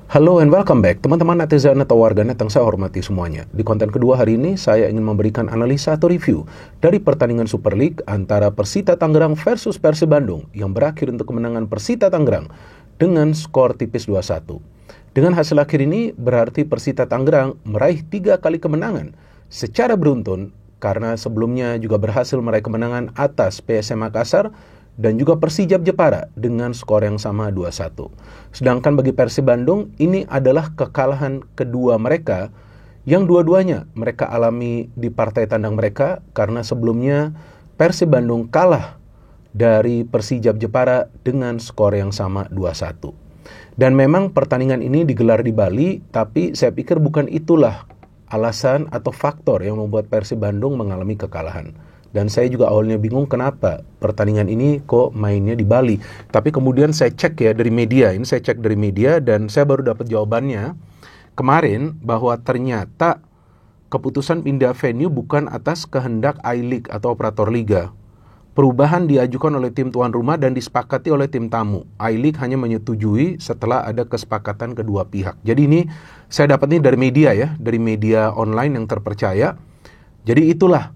Halo and welcome back, teman-teman netizen atau warganet yang saya hormati semuanya. Di konten kedua hari ini, saya ingin memberikan analisa atau review dari pertandingan Super League antara Persita Tangerang versus Persib Bandung yang berakhir untuk kemenangan Persita Tangerang dengan skor tipis 2-1. Dengan hasil akhir ini, berarti Persita Tangerang meraih 3 kali kemenangan secara beruntun karena sebelumnya juga berhasil meraih kemenangan atas PSM Makassar dan juga Persijap Jepara dengan skor yang sama 2-1. Sedangkan bagi Persib Bandung, ini adalah kekalahan kedua mereka yang dua-duanya mereka alami di partai tandang mereka karena sebelumnya Persib Bandung kalah dari Persijap Jepara dengan skor yang sama 2-1. Dan memang pertandingan ini digelar di Bali, tapi saya pikir bukan itulah alasan atau faktor yang membuat Persib Bandung mengalami kekalahan. Dan saya juga awalnya bingung kenapa pertandingan ini kok mainnya di Bali. Tapi kemudian saya cek ya dari media, dan saya baru dapat jawabannya kemarin bahwa ternyata keputusan pindah venue bukan atas kehendak I-League atau operator liga. Perubahan diajukan oleh tim tuan rumah dan disepakati oleh tim tamu. I-League hanya menyetujui setelah ada kesepakatan kedua pihak. Jadi ini saya dapat ini dari media ya, dari media online yang terpercaya. Jadi itulah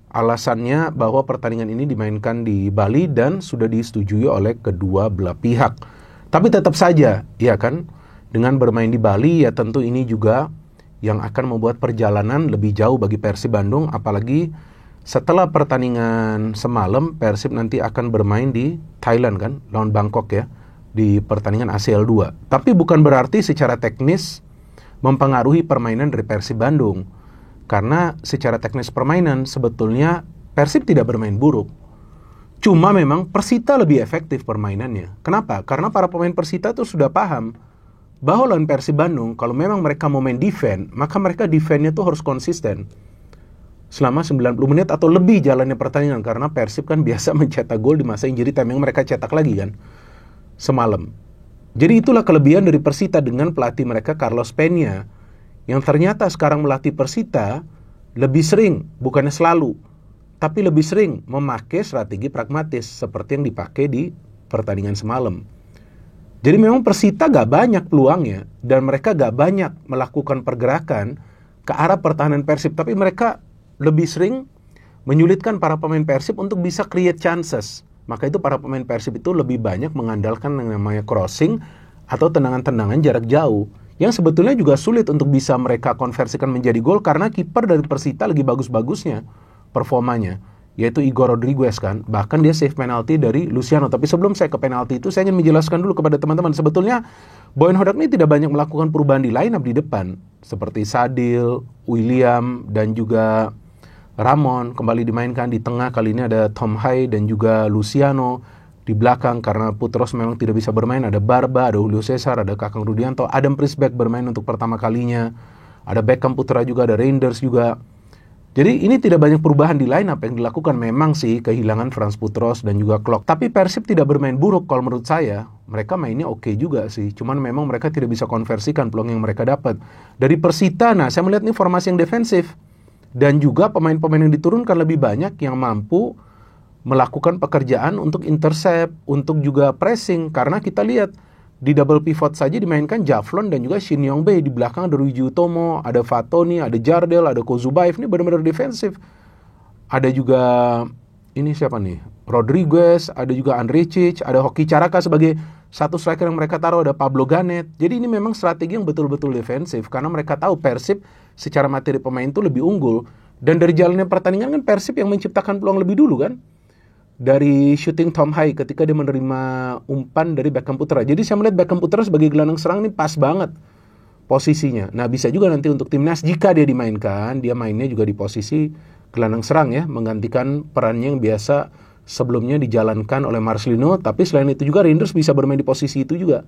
alasannya bahwa pertandingan ini dimainkan di Bali dan sudah disetujui oleh kedua belah pihak. Tapi tetap saja, ya kan, dengan bermain di Bali ya tentu ini juga yang akan membuat perjalanan lebih jauh bagi Persib Bandung, apalagi setelah pertandingan semalam Persib nanti akan bermain di Thailand kan, lawan Bangkok ya, di pertandingan ACL 2. Tapi bukan berarti secara teknis mempengaruhi permainan dari Persib Bandung. Karena secara teknis permainan sebetulnya Persib tidak bermain buruk. Cuma memang Persita lebih efektif permainannya. Kenapa? Karena para pemain Persita tuh sudah paham bahwa lawan Persib Bandung kalau memang mereka mau main defense, maka mereka defense-nya tuh harus konsisten selama 90 menit atau lebih jalannya pertandingan. Karena Persib kan biasa mencetak gol di masa injury time yang mereka cetak lagi kan semalam. Jadi itulah kelebihan dari Persita dengan pelatih mereka Carlos Peña, yang ternyata sekarang melatih Persita lebih sering, bukannya selalu, tapi lebih sering memakai strategi pragmatis seperti yang dipakai di pertandingan semalam. Jadi memang Persita gak banyak peluangnya dan mereka gak banyak melakukan pergerakan ke arah pertahanan Persib, tapi mereka lebih sering menyulitkan para pemain Persib untuk bisa create chances. Maka itu para pemain Persib itu lebih banyak mengandalkan yang namanya crossing atau tendangan-tendangan jarak jauh, yang sebetulnya juga sulit untuk bisa mereka konversikan menjadi gol karena kiper dari Persita lagi bagus-bagusnya performanya, yaitu Igor Rodriguez kan. Bahkan dia save penalti dari Luciano. Tapi sebelum saya ke penalti itu, saya ingin menjelaskan dulu kepada teman-teman, sebetulnya Boyan Hodak ini tidak banyak melakukan perubahan di line up di depan, seperti Sadil, William, dan juga Ramon kembali dimainkan. Di tengah kali ini ada Tom Hai dan juga Luciano. Di belakang karena Putros memang tidak bisa bermain, ada Barba, ada Julio Cesar, ada Kakang Rudianto, Adam Prisbeck bermain untuk pertama kalinya, ada Beckham Putra juga, ada Reinders juga. Jadi ini tidak banyak perubahan di line up yang dilakukan. Memang sih kehilangan Frans Putros dan juga Klok, tapi Persib tidak bermain buruk kalau menurut saya. Mereka mainnya oke juga sih, cuman memang mereka tidak bisa konversikan peluang yang mereka dapat dari Persita. Nah, saya melihat ini formasi yang defensif dan juga pemain-pemain yang diturunkan lebih banyak yang mampu melakukan pekerjaan untuk intercept, untuk juga pressing. Karena kita lihat di double pivot saja dimainkan Javlon dan juga Shin Yong-bae. Di belakang ada Ryuji Utomo, ada Fatoni, ada Jardel, ada Kozubaev. Ini benar-benar defensif. Ada juga ini siapa nih? Rodriguez, ada juga Andricic, ada Hoki Caraka sebagai satu striker yang mereka taruh, ada Pablo Ganet. Jadi ini memang strategi yang betul-betul defensif karena mereka tahu Persib secara materi pemain itu lebih unggul. Dan dari jalannya pertandingan kan Persib yang menciptakan peluang lebih dulu kan, dari shooting Tom Hai ketika dia menerima umpan dari Beckham Putra. Jadi saya melihat Beckham Putra sebagai gelandang serang ini pas banget posisinya. Nah, bisa juga nanti untuk timnas jika dia dimainkan, dia mainnya juga di posisi gelandang serang ya, menggantikan perannya yang biasa sebelumnya dijalankan oleh Marcelino. Tapi selain itu juga Reinders bisa bermain di posisi itu juga.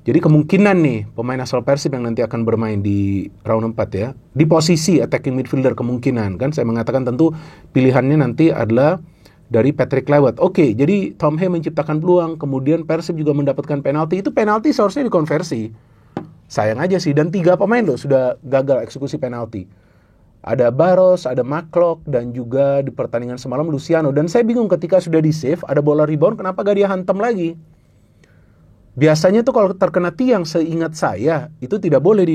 Jadi kemungkinan nih pemain asal Persib yang nanti akan bermain di round 4 ya, di posisi attacking midfielder kemungkinan kan. Saya mengatakan tentu pilihannya nanti adalah dari Patrick Kluivert. Oke, jadi Tom Hai menciptakan peluang, kemudian Persib juga mendapatkan penalti. Itu penalti seharusnya dikonversi. Sayang aja sih, dan 3 pemain loh sudah gagal eksekusi penalti. Ada Barros, ada McClock, dan juga di pertandingan semalam Luciano. Dan saya bingung ketika sudah di save, ada bola rebound, kenapa gak dia hantam lagi? Biasanya tuh kalau terkena tiang, seingat saya itu tidak boleh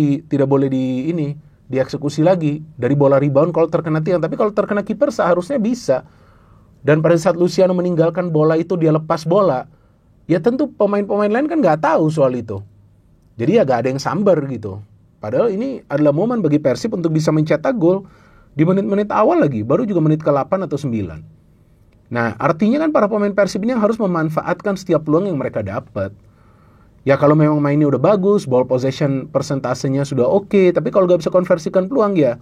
dieksekusi lagi dari bola rebound kalau terkena tiang. Tapi kalau terkena kiper seharusnya bisa. Dan pada saat Luciano meninggalkan bola itu, dia lepas bola, ya tentu pemain-pemain lain kan nggak tahu soal itu. Jadi ya gak ada yang sambar gitu. Padahal ini adalah momen bagi Persib untuk bisa mencetak gol di menit-menit awal lagi, baru juga menit ke-8 atau 9. Nah, artinya kan para pemain Persib ini yang harus memanfaatkan setiap peluang yang mereka dapat. Ya kalau memang mainnya udah bagus, ball possession persentasenya sudah oke, tapi kalau gak bisa konversikan peluang ya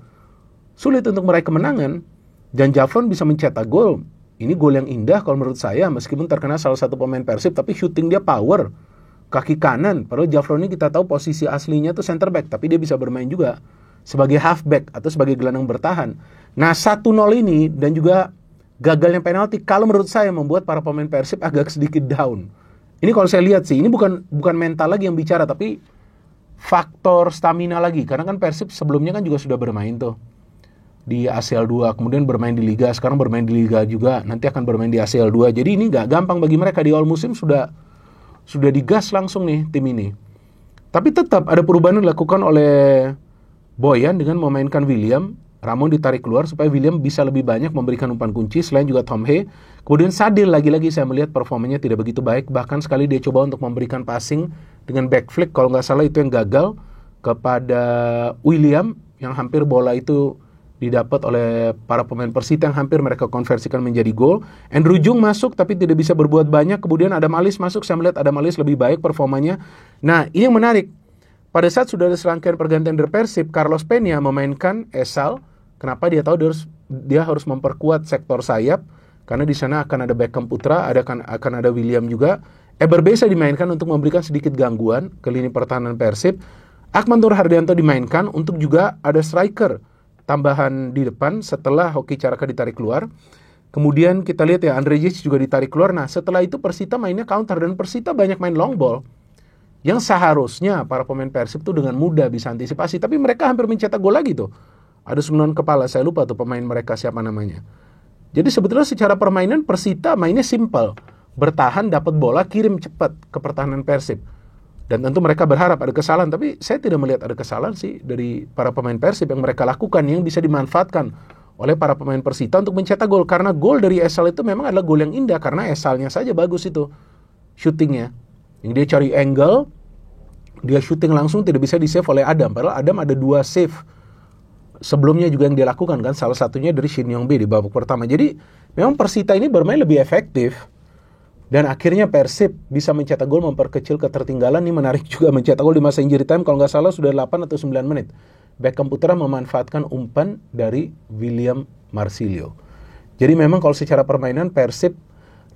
sulit untuk meraih kemenangan. Dan Javron bisa mencetak gol. Ini gol yang indah kalau menurut saya, meskipun terkena salah satu pemain Persib, tapi shooting dia power. Kaki kanan, padahal Javron ini kita tahu posisi aslinya tuh center back, tapi dia bisa bermain juga sebagai halfback atau sebagai gelandang bertahan. Nah 1-0 ini dan juga gagalnya penalti, kalau menurut saya membuat para pemain Persib agak sedikit down. Ini kalau saya lihat sih, ini bukan mental lagi yang bicara, tapi faktor stamina lagi. Karena kan Persib sebelumnya kan juga sudah bermain tuh di ACL 2, kemudian bermain di Liga, sekarang bermain di Liga juga, nanti akan bermain di ACL 2. Jadi ini gak gampang bagi mereka, di awal musim sudah digas langsung nih tim ini. Tapi tetap ada perubahan yang dilakukan oleh Boyan dengan memainkan William. Ramon ditarik keluar supaya William bisa lebih banyak memberikan umpan kunci, selain juga Tom Hea. Kemudian Sadil lagi-lagi saya melihat performanya tidak begitu baik, bahkan sekali dia coba untuk memberikan passing dengan back flick, kalau nggak salah itu yang gagal kepada William, yang hampir bola itu didapat oleh para pemain Persita yang hampir mereka konversikan menjadi gol. Andrew Jung masuk tapi tidak bisa berbuat banyak. Kemudian Adam Alis masuk, saya melihat Adam Alis lebih baik performanya. Nah ini yang menarik, pada saat sudah ada serangkaian pergantian dari Persib, Carlos Peña memainkan Esal. Kenapa? Dia tahu dia harus memperkuat sektor sayap, karena di sana akan ada Beckham Putra, akan ada William juga. Eberbeza dimainkan untuk memberikan sedikit gangguan ke lini pertahanan Persib. Akmal Nur Hardianto dimainkan untuk juga ada striker tambahan di depan setelah Hoki Caraka ditarik keluar. Kemudian kita lihat ya, Andre Jic juga ditarik keluar. Nah setelah itu Persita mainnya counter, dan Persita banyak main long ball yang seharusnya para pemain Persib tuh dengan mudah bisa antisipasi, tapi mereka hampir mencetak gol lagi tuh. Ada sundulan kepala, saya lupa tuh pemain mereka siapa namanya. Jadi sebetulnya secara permainan Persita mainnya simple, bertahan, dapat bola, kirim cepat ke pertahanan Persib. Dan tentu mereka berharap ada kesalahan, tapi saya tidak melihat ada kesalahan sih dari para pemain Persib yang mereka lakukan, yang bisa dimanfaatkan oleh para pemain Persita untuk mencetak gol. Karena gol dari Esal itu memang adalah gol yang indah, karena Esalnya saja bagus itu shootingnya. Yang dia cari angle, dia shooting langsung, tidak bisa di-save oleh Adam. Padahal Adam ada 2 save sebelumnya juga yang dia lakukan kan, salah satunya dari Shin Yong-bae di babak pertama. Jadi memang Persita ini bermain lebih efektif, dan akhirnya Persib bisa mencetak gol, memperkecil ketertinggalan. Ini menarik juga, mencetak gol di masa injury time, kalau nggak salah sudah 8 atau 9 menit. Beckham Putra memanfaatkan umpan dari William Marsilio. Jadi memang kalau secara permainan Persib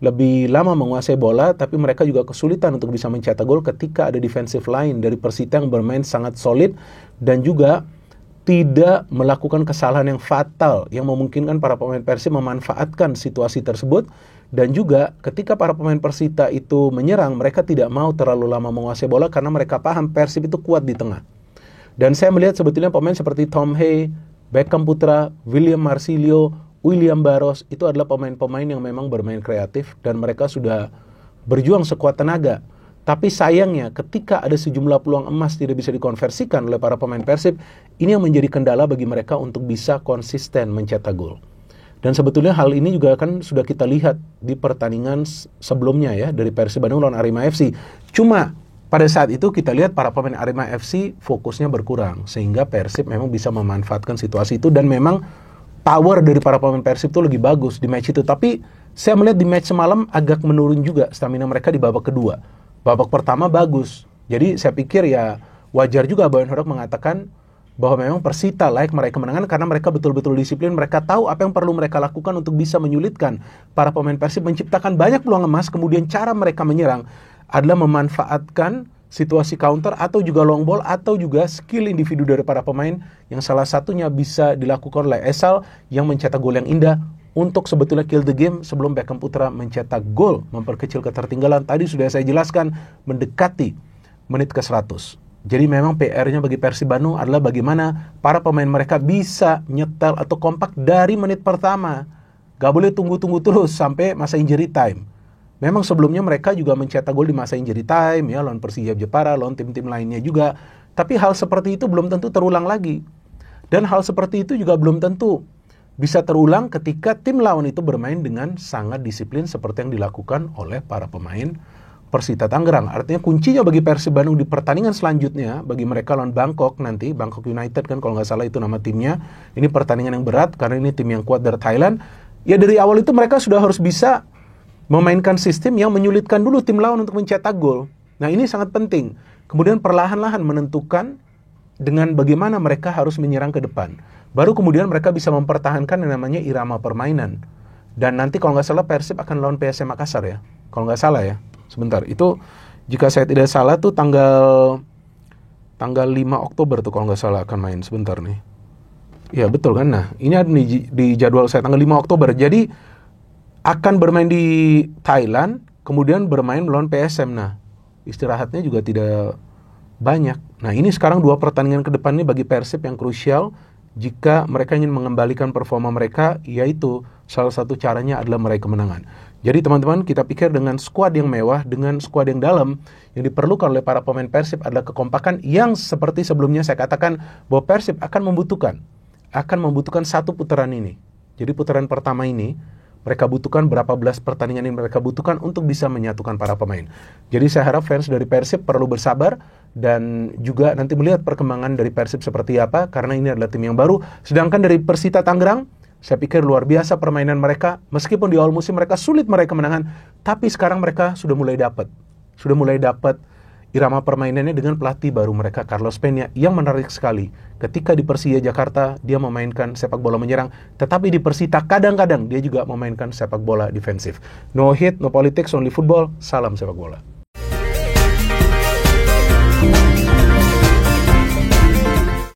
lebih lama menguasai bola, tapi mereka juga kesulitan untuk bisa mencetak gol ketika ada defensive line dari Persita yang bermain sangat solid dan juga tidak melakukan kesalahan yang fatal yang memungkinkan para pemain Persib memanfaatkan situasi tersebut. Dan juga ketika para pemain Persita itu menyerang, mereka tidak mau terlalu lama menguasai bola karena mereka paham Persib itu kuat di tengah. Dan saya melihat sebetulnya pemain seperti Tom Hea, Beckham Putra, William Marsilio, William Barros itu adalah pemain-pemain yang memang bermain kreatif dan mereka sudah berjuang sekuat tenaga. Tapi sayangnya ketika ada sejumlah peluang emas tidak bisa dikonversikan oleh para pemain Persib, ini yang menjadi kendala bagi mereka untuk bisa konsisten mencetak gol. Dan sebetulnya hal ini juga kan sudah kita lihat di pertandingan sebelumnya ya, dari Persib Bandung lawan Arema FC. Cuma pada saat itu kita lihat para pemain Arema FC fokusnya berkurang, sehingga Persib memang bisa memanfaatkan situasi itu, dan memang power dari para pemain Persib itu lebih bagus di match itu. Tapi saya melihat di match semalam agak menurun juga stamina mereka di babak kedua. Babak pertama bagus, jadi saya pikir ya wajar juga Boyan Hodak mengatakan bahwa memang Persita layak meraih kemenangan karena mereka betul-betul disiplin, mereka tahu apa yang perlu mereka lakukan untuk bisa menyulitkan para pemain Persib, menciptakan banyak peluang emas, kemudian cara mereka menyerang adalah memanfaatkan situasi counter atau juga long ball atau juga skill individu dari para pemain, yang salah satunya bisa dilakukan oleh Esal yang mencetak gol yang indah untuk sebetulnya kill the game sebelum Beckham Putra mencetak gol, memperkecil ketertinggalan. Tadi sudah saya jelaskan mendekati menit ke 100. Jadi memang PR-nya bagi Persib Bandung adalah bagaimana para pemain mereka bisa nyetel atau kompak dari menit pertama. Gak boleh tunggu-tunggu terus sampai masa injury time. Memang sebelumnya mereka juga mencetak gol di masa injury time, ya, lawan Persija Jepara, lawan tim-tim lainnya juga. Tapi hal seperti itu belum tentu terulang lagi. Dan hal seperti itu juga belum tentu bisa terulang ketika tim lawan itu bermain dengan sangat disiplin seperti yang dilakukan oleh para pemain Persita Tangerang. Artinya kuncinya bagi Persib Bandung di pertandingan selanjutnya, bagi mereka lawan Bangkok nanti, Bangkok United kan kalau nggak salah itu nama timnya. Ini pertandingan yang berat karena ini tim yang kuat dari Thailand. Ya dari awal itu mereka sudah harus bisa memainkan sistem yang menyulitkan dulu tim lawan untuk mencetak gol. Nah ini sangat penting. Kemudian perlahan-lahan menentukan dengan bagaimana mereka harus menyerang ke depan. Baru kemudian mereka bisa mempertahankan yang namanya irama permainan. Dan nanti kalau nggak salah Persib akan lawan PSM Makassar ya. Kalau nggak salah ya. Sebentar, itu jika saya tidak salah tuh tanggal 5 Oktober tuh kalau nggak salah akan main. Sebentar nih. Ya betul kan. Nah ini ada di jadwal saya tanggal 5 Oktober. Jadi akan bermain di Thailand, kemudian bermain melawan PSM. Nah istirahatnya juga tidak banyak. Nah ini sekarang 2 pertandingan ke depan ini bagi Persib yang krusial. Jika mereka ingin mengembalikan performa mereka, yaitu salah satu caranya adalah meraih kemenangan. Jadi teman-teman, kita pikir dengan skuad yang mewah, dengan skuad yang dalam, yang diperlukan oleh para pemain Persib adalah kekompakan yang seperti sebelumnya saya katakan bahwa Persib akan membutuhkan satu putaran ini. Jadi putaran pertama ini, mereka butuhkan berapa belas pertandingan yang mereka butuhkan untuk bisa menyatukan para pemain. Jadi saya harap fans dari Persib perlu bersabar dan juga nanti melihat perkembangan dari Persib seperti apa, karena ini adalah tim yang baru. Sedangkan dari Persita Tangerang, saya pikir luar biasa permainan mereka. Meskipun di awal musim mereka sulit meraih kemenangan, tapi sekarang mereka sudah mulai dapat irama permainannya dengan pelatih baru mereka, Carlos Peña, yang menarik sekali. Ketika di Persija Jakarta, dia memainkan sepak bola menyerang, tetapi di Persita kadang-kadang dia juga memainkan sepak bola defensif. No hit, no politics, only football. Salam sepak bola.